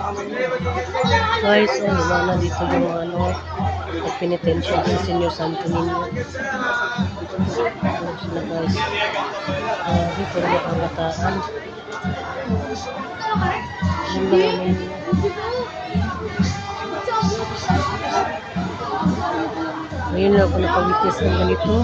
Guys, oh, wala na dito yung ano, penitensya ng Senior Santo Niño. Ano sila guys. Grabe, puro mga kabataan. Alam na namin yun. Ngayon lang ako nakawitness ng ganito.